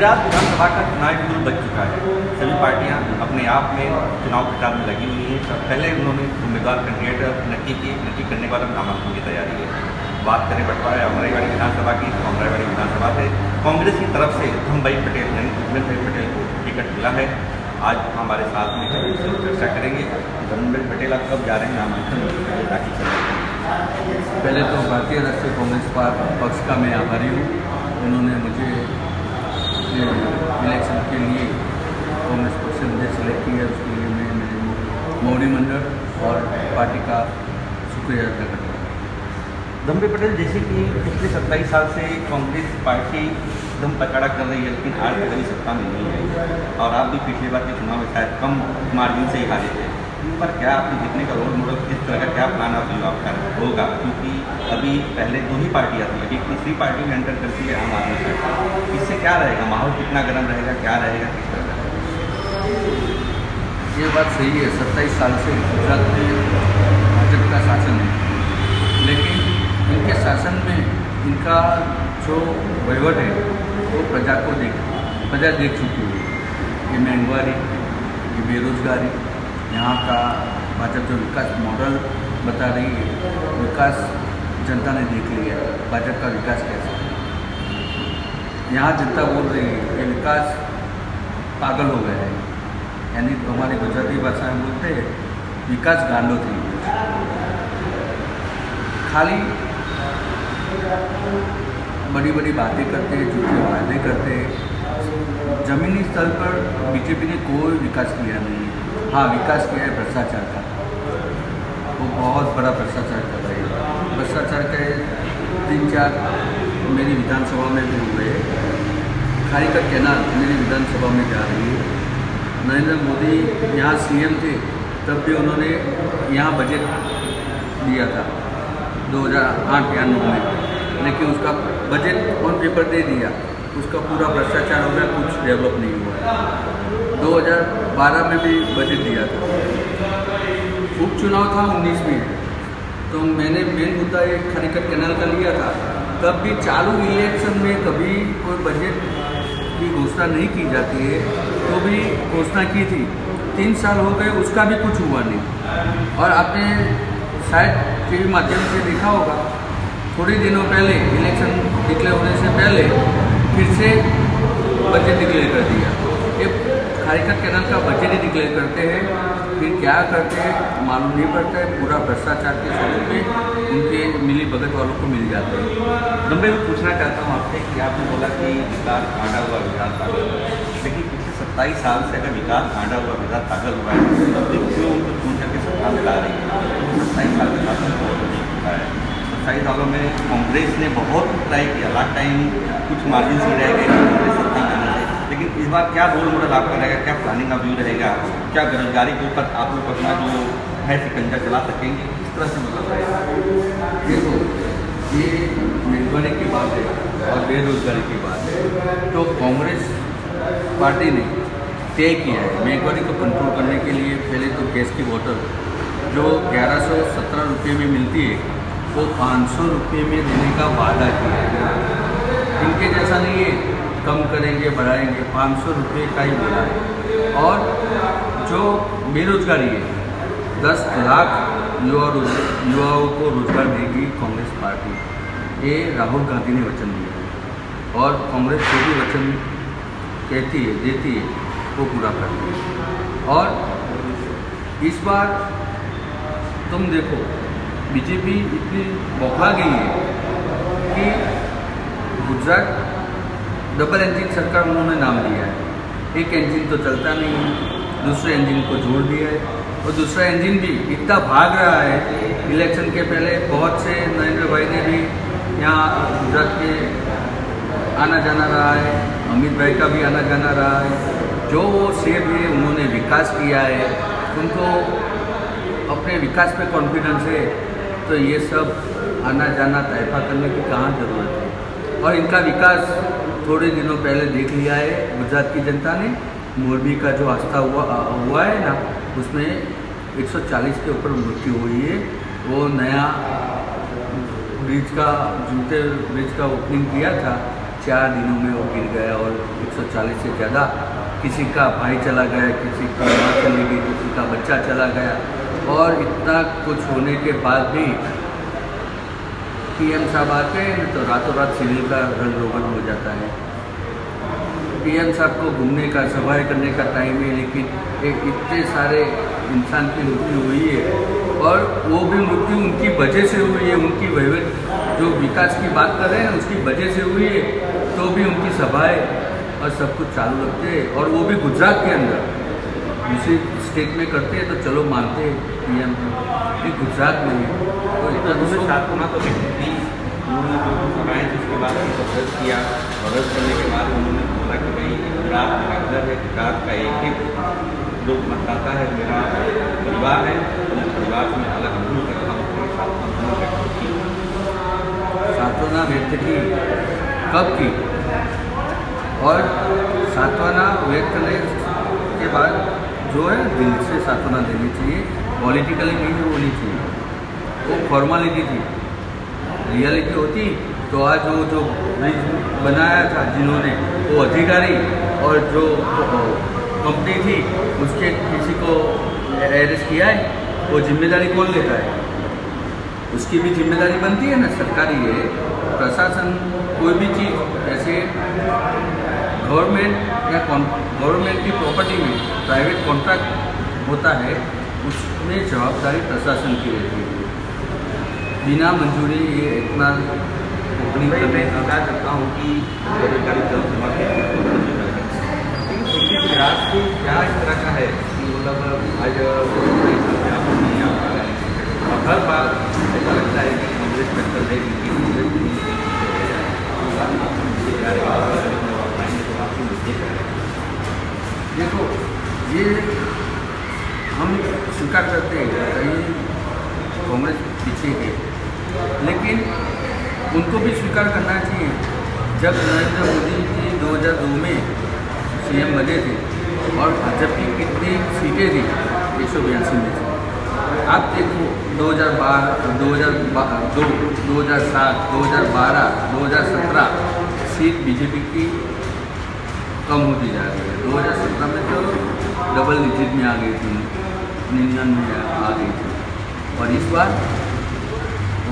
गुजरात विधानसभा का चुनाव बिल्कुल बच चुका है। सभी पार्टियां अपने आप में चुनाव प्रचार में लगी हुई हैं। पहले उन्होंने उम्मीदवार कैंडिडेट नक्की करने के बाद नामांकन की तैयारी है। बात करें बंटवारा अमराईवाड़ी विधानसभा की, तो अमराईवाड़ी विधानसभा से कांग्रेस की तरफ से धमभाई पटेल यानी धर्मेंद्र भाई पटेल को टिकट मिला है। आज हमारे साथ में चर्चा करेंगे। धर्मेंद्र भाई पटेल आप कब जा रहे हैं नामांकन दाखिल करने? पहले तो भारतीय राष्ट्रीय कांग्रेस पक्ष का मैं आभारी हूँ। उन्होंने मुझे इलेक्शन के लिए कांग्रेस पक्ष से मुझे सिलेक्ट किया, उसके लिए मैं मेरे मोदी मंडल और पार्टी का शुक्रिया अदा करता हूँ। धर्मेंद्र पटेल, जैसे कि पिछले 27 साल से कांग्रेस पार्टी दम पकड़ा कर रही है, लेकिन आज तक अभी सत्ता में नहीं है और आप भी पिछली बार के चुनाव में शायद कम मार्जिन से ही हारे थे। इस बार क्या आपने जीतने का रोल मॉडल, किस तरह का क्या प्लान आपका होगा? क्योंकि अभी पहले दो ही पार्टियाँ थी, अभी तीसरी पार्टी में एंटर करती है आम आदमी पार्टी। इससे क्या रहेगा, माहौल कितना गर्म रहेगा, क्या रहेगा, किस तरह का? ये बात सही है, 27 साल से गुजरात में भाजपा का शासन है, लेकिन इनके शासन में इनका जो वहीवट है वो प्रजा देख चुकी है। ये महंगाई, ये बेरोजगारी, यहाँ का भाजपा जो विकास मॉडल बता रही है, विकास जनता ने देख लिया है। भाजपा का विकास कैसा है, यहाँ जनता बोल रही है कि विकास पागल हो गया है, यानी हमारी गुजराती भाषा में बोलते हैं विकास गांडो थी। खाली बड़ी बड़ी बातें करते हैं, झूठे वादे करते हैं। जमीनी स्तर पर बीजेपी ने कोई विकास किया नहीं है। हाँ, विकास किया है भ्रष्टाचार का, वो बहुत बड़ा भ्रष्टाचार कर रहे हैं। भ्रष्टाचार के 3-4 मेरी विधानसभा में भी हुए। खारीकट कैनाल मेरी विधानसभा में जा रही है। नरेंद्र मोदी यहाँ सीएम थे, तब भी उन्होंने यहाँ बजट दिया था 2008 या 2009 में, लेकिन उसका बजट ऑन पेपर दे दिया, उसका पूरा भ्रष्टाचार हो गया, कुछ डेवलप नहीं हुआ। 2012 में भी बजट दिया था। उपचुनाव था 19 में, तो मैंने मेन मुद्दा एक खारीकट कैनाल का लिया था। तब भी चालू इलेक्शन में कभी कोई बजट की घोषणा नहीं की जाती है, तो भी घोषणा की थी। 3 साल हो गए, उसका भी कुछ हुआ नहीं। और आपने शायद टीवी माध्यम से देखा होगा, थोड़े दिनों पहले इलेक्शन डिक्लेयर होने से पहले फिर से बजट डिक्लेयर कर दिया। ये खारीकट कैनाल का बजट ही डिक्लेयर करते हैं, फिर क्या करते हैं मालूम नहीं पड़ता है। पूरा भ्रष्टाचार के स्वरूप में उनके मिली भगत वालों को मिल जाते हैं। मैं पूछना चाहता हूँ आपसे कि आपने बोला कि विकास आंधा हुआ विकास पागल हुआ, लेकिन पिछले 27 साल से अगर विकास आंधा हुआ विकास पागल हुआ है, तो क्यों उनको चुन करके सत्ता में ला रही है? 27 साल के शासन बहुत हो चुका है। 27 सालों में कांग्रेस ने बहुत ट्राई किया, लास्ट टाइम कुछ मार्जिन से रह गए कांग्रेस सत्ता करने से, लेकिन इस बार क्या रोल मॉडल आपका रहेगा, क्या प्लानिंग का व्यू रहेगा? क्या बेरोजगारी के ऊपर आप लोग अपना जो है शिकंजा चला सकेंगे, किस तरह से मतलब रहेगा? देखो, ये महंगाई की बात है और बेरोजगारी की बात है, तो कांग्रेस पार्टी ने तय किया है महंगाई को कंट्रोल करने के लिए। पहले तो गैस की बोतल जो 1117 रुपये में मिलती है, वो 500 रुपये में देने का वादा किया है। इनके जैसा नहीं है कम करेंगे बढ़ाएंगे, 500 रुपये का ही बोला है। और जो बेरोजगारी है, 10 लाख युवाओं को रोजगार देगी कांग्रेस पार्टी, ये राहुल गांधी ने वचन दिया है। और कांग्रेस जो भी वचन कहती है देती है वो पूरा करती है। और इस बार तुम देखो, बीजेपी इतनी बौखला गई है कि गुजरात डबल इंजन सरकार उन्होंने नाम दिया है। एक इंजन तो चलता नहीं है, दूसरे इंजन को जोड़ दिया है, और दूसरा इंजन भी इतना भाग रहा है। इलेक्शन के पहले बहुत से नरेंद्र भाई ने भी यहाँ गुजरात में आना जाना रहा है, अमित भाई का भी आना जाना रहा है। जो वो सेब है उन्होंने विकास किया है, उनको अपने विकास पे कॉन्फिडेंस है, तो ये सब आना जाना तयफा करने की कहाँ ज़रूरत है। और इनका विकास थोड़े दिनों पहले देख लिया है गुजरात की जनता ने। मोरबी का जो आस्था हुआ है ना, उसमें 140 के ऊपर मृत्यु हुई है। वो नया ब्रिज का ओपनिंग किया था, 4 दिनों में वो गिर गया और 140 से ज़्यादा, किसी का भाई चला गया, किसी की माँ चली गई, किसी का बच्चा चला गया। और इतना कुछ होने के बाद भी पीएम साहब आते हैं तो रातों रात सिविल का रंग रोगन हो जाता है। पीएम साहब को घूमने का, सभाएं करने का टाइम है, लेकिन इतने सारे इंसान की मृत्यु हुई है और वो भी मृत्यु उनकी वजह से हुई है। उनकी जो विकास की बात कर रहे हैं उसकी वजह से हुई है, तो भी उनकी सभाएं और सब कुछ चालू रखते हैं। और वो भी गुजरात के अंदर, दूसरी स्टेट में करते हैं तो चलो मानते हैं पीएम, ये गुजरात में है तो इतना तो सातों तो उन्होंने जो सभाएँ थी उसके बाद उनको रद्द किया और रद्द करने के बाद उन्होंने बोला कि भाई गुजरात मेरा घर है, गुजरात का एक जो मतदाता है मेरा परिवार है, तो मैं परिवार में अलग अनुभव करता हूँ। सांत्वना व्यक्त की, कब की? और सांत्वना व्यक्त करने के बाद जो है दिल से सांत्वना देनी चाहिए, पॉलिटिकली नहीं होनी चाहिए। वो फॉर्मेलिटी थी, रियलिटी होती तो आज वो जो ब्रिज बनाया था जिन्होंने, वो अधिकारी और जो कंपनी थी उसके किसी को अरेस्ट किया है, वो जिम्मेदारी कौन लेता है? उसकी भी जिम्मेदारी बनती है ना, सरकारी है प्रशासन। कोई भी चीज़ ऐसे गवर्नमेंट या गवर्नमेंट की प्रॉपर्टी में प्राइवेट कॉन्ट्रैक्ट होता है, उसमें जवाबदारी प्रशासन की रहती है। बिना मंजूरी ये इतना अपनी भाई मैं आगाह करता हूँ कि बेरोजगारी जल सभा के गुजरात से क्या इस तरह का है कि मतलब आज आप नहीं आ पा रहे हैं और हर बार ऐसा लगता है कि कांग्रेस टक्कर देगी देखो, ये हम स्वीकार करते हैं कहीं कांग्रेस पीछे है, लेकिन उनको भी स्वीकार करना चाहिए। जब नरेंद्र मोदी जी 2002 में सीएम बने थे और भाजपा की कितनी सीटें थी, 182 में थी। आप देखो 2012, 2002, 2007, 2012, 2017 सीट बीजेपी की कम होती जा रही है। 2017 में तो डबल डिजिट में आ गई थी, 99 में आ गई थी। और इस बार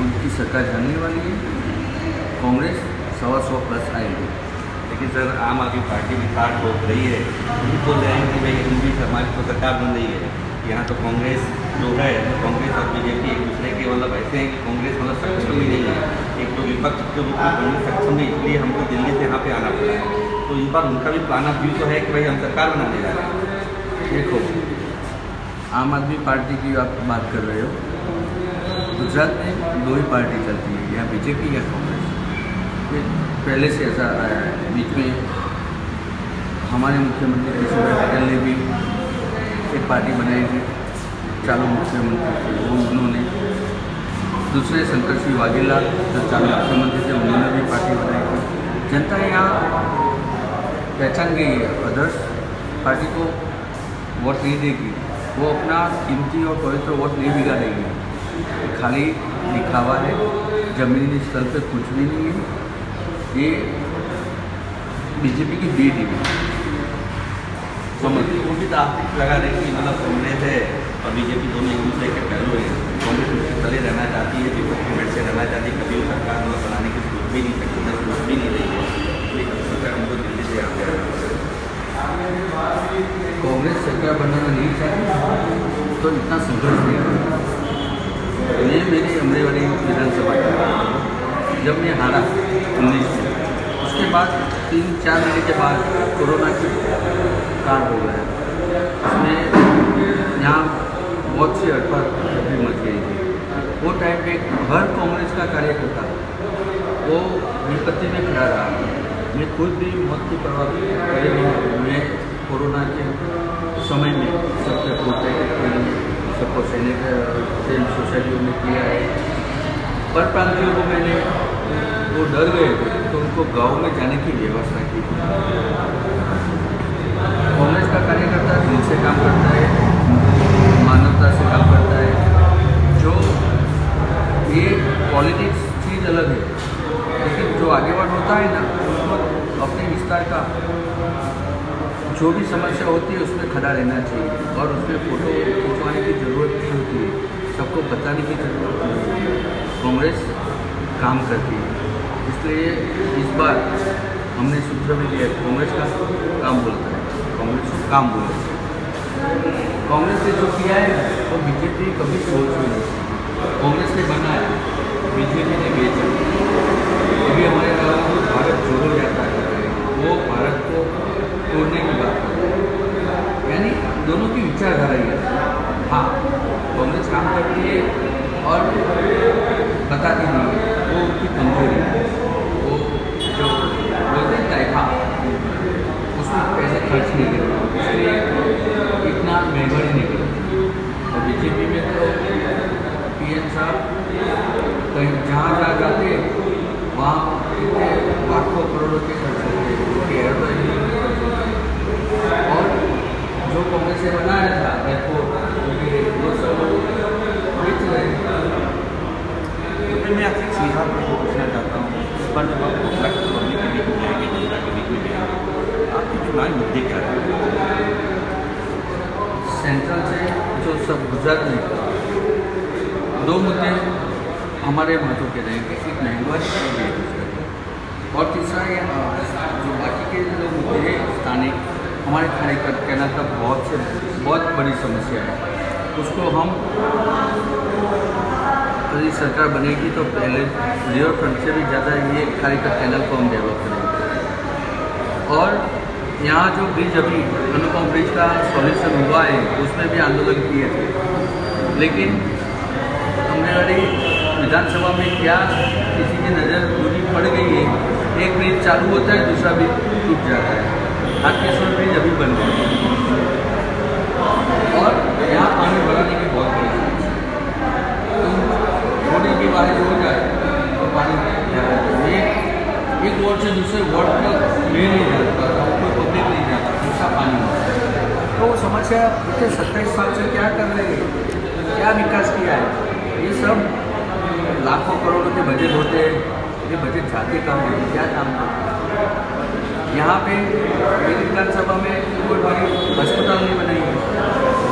उनकी सरकार जाने वाली है, कांग्रेस 100+ आएगी। लेकिन सर आम आदमी पार्टी भी खाट हो रही है, वो बोल रहे हैं कि भाई उनकी हमारी तो सरकार बन रही है, यहाँ तो कांग्रेस जो है, कांग्रेस और बीजेपी एक दूसरे के मतलब ऐसे हैं कि कांग्रेस मतलब सक्षम ही नहीं है, एक तो विपक्ष के रूप में कांग्रेस सक्षम है, इसलिए हमको दिल्ली से यहाँ पे आना पड़ा है। तो इस बार उनका भी प्लान ऑफ व्यू तो है कि भाई हम सरकार बनाने जा रहे हैं। देखो, आम आदमी पार्टी की आप बात कर रहे हो, गुजरात में 2 ही पार्टी चलती है, या बीजेपी या कांग्रेस। ये पहले से ऐसा आया है। बीच में हमारे मुख्यमंत्री केशवभाई पटेल ने भी एक पार्टी बनाई थी, चालू मुख्यमंत्री थे वो, उन्होंने दूसरे शंकर सिंह वाघेला जो चालू मुख्यमंत्री थे उन्होंने भी पार्टी बनाई थी। जनता यहाँ पहचान गई है, अदर्स पार्टी को वोट नहीं देगी, वो अपना कीमती और पवित्र वोट नहीं बिगाड़ेगी। खाली दिखावा है, जमीनी स्तर पे कुछ भी नहीं है। ये बीजेपी की बी टीम समझ वो भी तो आपको लगा रहे कि मतलब कांग्रेस है और बीजेपी दोनों एक दूसरे के पहलू हैं। कांग्रेस उसके तले रहना चाहती है, विपक्ष की मेट से रहना चाहती है, कभी वो सरकार मतलब बनाने की सोच भी नहीं सकती, मैं सोच भी नहीं रही है, लेकिन सरकार हमको दिल्ली से यहाँ पे कांग्रेस सरकार बनाना नहीं चाहती तो इतना संघर्ष नहीं होगा। ये मेरी अमरेवाड़ी विधानसभा का, जब मैं हारा 19 में, उसके बाद 3-4 महीने के बाद कोरोना की कांड हो गया, उसमें यहाँ बहुत सी अड़पड़ भी मच गई थी। वो टाइम पे हर कांग्रेस का कार्यकर्ता वो विपत्ति में खड़ा रहा। मैं खुद भी मौत की परवाह करे नहीं, मैं कोरोना के समय में सबसे प्रोटेक्ट सबको सैनिटाइज सोसाइटियों में किया है। पर प्रांतियों को मैंने, वो डर गए थे तो उनको गांव में जाने की व्यवस्था की। कांग्रेस का कार्यकर्ता दिल से काम करता है, मानवता से काम करता है। जो ये पॉलिटिक्स चीज़ अलग है, लेकिन जो आगे बढ़ होता है ना, उसको जो भी समस्या होती है उसमें खड़ा रहना चाहिए और उसमें फ़ोटो खिंचवाने की ज़रूरत नहीं होती है, सबको बताने की ज़रूरत नहीं है। कांग्रेस काम करती है, इसलिए इस बार हमने सूत्र में दिया कांग्रेस का काम बोलता है, कांग्रेस को काम बोलता है। कांग्रेस ने जो किया है वो बीजेपी कभी सोच भी नहीं। कांग्रेस ने बनाया, बीजेपी ने बेचा। अभी हमारे गाँव में भारत जोड़ो यात्रा कर रहे हैं, वो भारत को तोड़ने की बात कर रहे हैं, यानी दोनों की विचारधारा ही है। हाँ, कांग्रेस काम करती है और बताती नहीं है, वो उनकी कमजोरी है। वो जो बोलते हैं तयखा, उसमें पैसे खर्च नहीं करते, इसलिए इतना महंगाई नहीं करती। और बीजेपी में तो पीएम साहब कहीं जहाँ जाते वहाँ कितने लाखों करोड़ों के खर्च होते हैं, उनके एयरपोर्ट और जो कांग्रेस ने बनाया था एयरपोर्ट वो सब बेच रहे हैं। तो मैं आपसे सीधा प्रश्न पूछना चाहता हूँ, इस बार जब आप पब्लिक के बीच में जाएंगे, जनता के बीच में जाएंगे, आपके चुनावी मुद्दे क्या हैं? सेंट्रल से जो सब गुजरात में दो मुद्दे हमारे महत्व के रहेंगे, एक महंगाई और बेरोजगारी, और तीसरा ये जो बाकी के जो मुद्दे हैं स्थानिक, हमारे खड़े कहना का बहुत बड़ी समस्या है, उसको हम यदि सरकार बनेगी तो पहले रिवर फ्रंट से भी ज़्यादा ये खारीकट कैनल को हम डेवलप करेंगे। और यहाँ जो ब्रिज अभी अनुपम ब्रिज का सॉल्यूशन हुआ है उसमें भी आंदोलन किए थे, लेकिन हमने विधानसभा में क्या किसी की नज़र दूरी पड़ गई है, एक ब्रिज चालू होता है दूसरा ब्रिज टूट जाता है। हाटकेश्वर ब्रिज अभी बन गया और यहाँ पानी भराने की बहुत बड़ी थोड़ी भी बारिश हो जाए तो पानी एक वार्ड से दूसरे वार्ड तक ले नहीं जाता, कोई पब्लिक नहीं जाता, दूसरा पानी होता। तो वो समस्या पिछले 27 साल से क्या कर रहे हैं, क्या विकास किया है, ये सब लाखों करोड़ों के बजट होते हैं, ये बजट जाते काम है, क्या काम करते हैं। यहाँ पे मेरी विधानसभा में कोई बड़ी अस्पताल नहीं बनाई है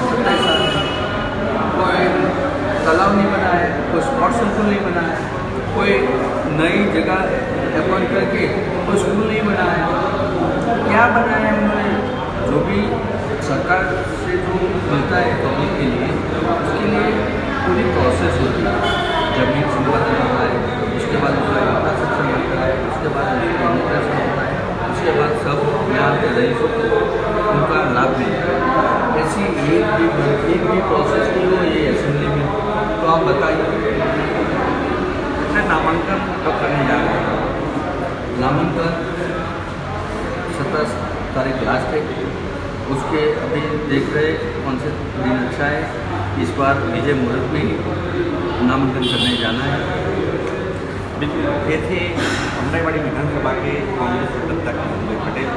27 साल में, कोई तालाब नहीं बना है, कोई स्पोर्ट्स स्कूल नहीं बना है, कोई नई जगह अपॉइंट करके कोई स्कूल नहीं बना है। क्या बना है उन्होंने? जो भी सरकार से जो मिलता है पब्लिक के लिए, उसके लिए पूरी प्रोसेस होती है। जमीन संपादन होता है, उसके बाद उसका इंफ्रास्ट्रक्चर बनता है, उसके बाद उसका इनोग्रेशन होता है, उसके बाद सब यहाँ के रईसों को उनका लाभ मिलता है। ऐसी एक भी प्रोसेस की हो ये असेंबली में, तो आप बताइए। नामांकन कब करने जा रहे हैं? नामांकन 17 तारीख लास्ट है, उसके अभी देख रहे कौन से दिन अच्छा है। इस बार विजय मुहूर्त में ही नामांकन करने जाना है। बिल्कुल, ये थे अमराईवाड़ी विधानसभा के कांग्रेस सदस्य अमरभाई पटेल,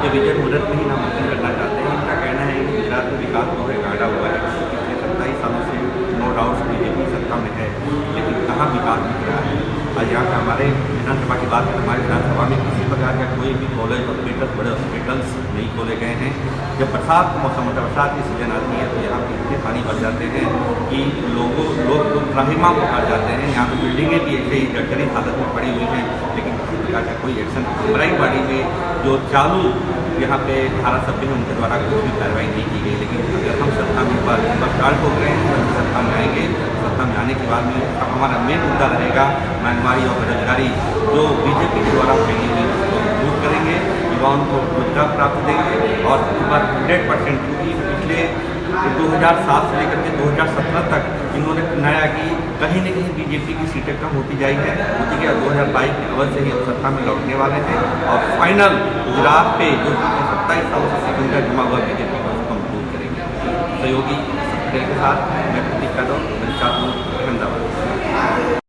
जो विजय मुहूर्त में ही नामांकन करना चाहते हैं। उनका कहना है कि गुजरात में विकास बहुत गाढ़ा हुआ है, पिछले 27 सालों से नो डाउट बीजेपी सत्ता में है, लेकिन कहाँ विकास दिख रहा है। आज यहाँ का हमारे विधानसभा की बात करें, हमारे विधानसभा में किसी प्रकार का कोई भी कॉलेज हॉस्पिटल बड़े हॉस्पिटल्स नहीं खोले गए हैं। जब बरसात का मौसम होता है, बरसात की सीजन आती है, तो यहाँ पे इतने पानी भर जाते हैं कि लोग तो त्राहिमाम उठार जाते हैं। यहाँ पे बिल्डिंगें भी ऐसे ही जर्जरित हालत में पड़ी हुई हैं, लेकिन किसी प्रकार का कोई एक्शन अमराईवाड़ी में जो चालू यहाँ पे धारासभ्य हैं उनके द्वारा कोई भी कार्रवाई नहीं की गई। लेकिन अगर हम सत्ता में स्टार्ट हो गए हैं, तो सत्ता में आएंगे, सत्ता में आने के बाद में हमारा मेन मुद्दा रहेगा महंगाई और बेरोजगारी, जो बीजेपी के द्वारा फैली हुई उसको दूर करेंगे, युवाओं को रोजगार प्राप्त देंगे। और इस बार 100%, क्योंकि पिछले 2007 से लेकर के 2017 तक इन्होंने नया कि कहीं न कहीं बीजेपी की सीटें कम होती जाएगी, 2022 के अवध से ही हम सत्ता में लौटने वाले थे। और फाइनल गुजरात पे जो 27 सालों से सिकंदर जमा हुआ बीजेपी को उसको हम दूर करेंगे। सहयोगी पटेल के साथ मैं प्रतीक यादव, अहमदाबाद।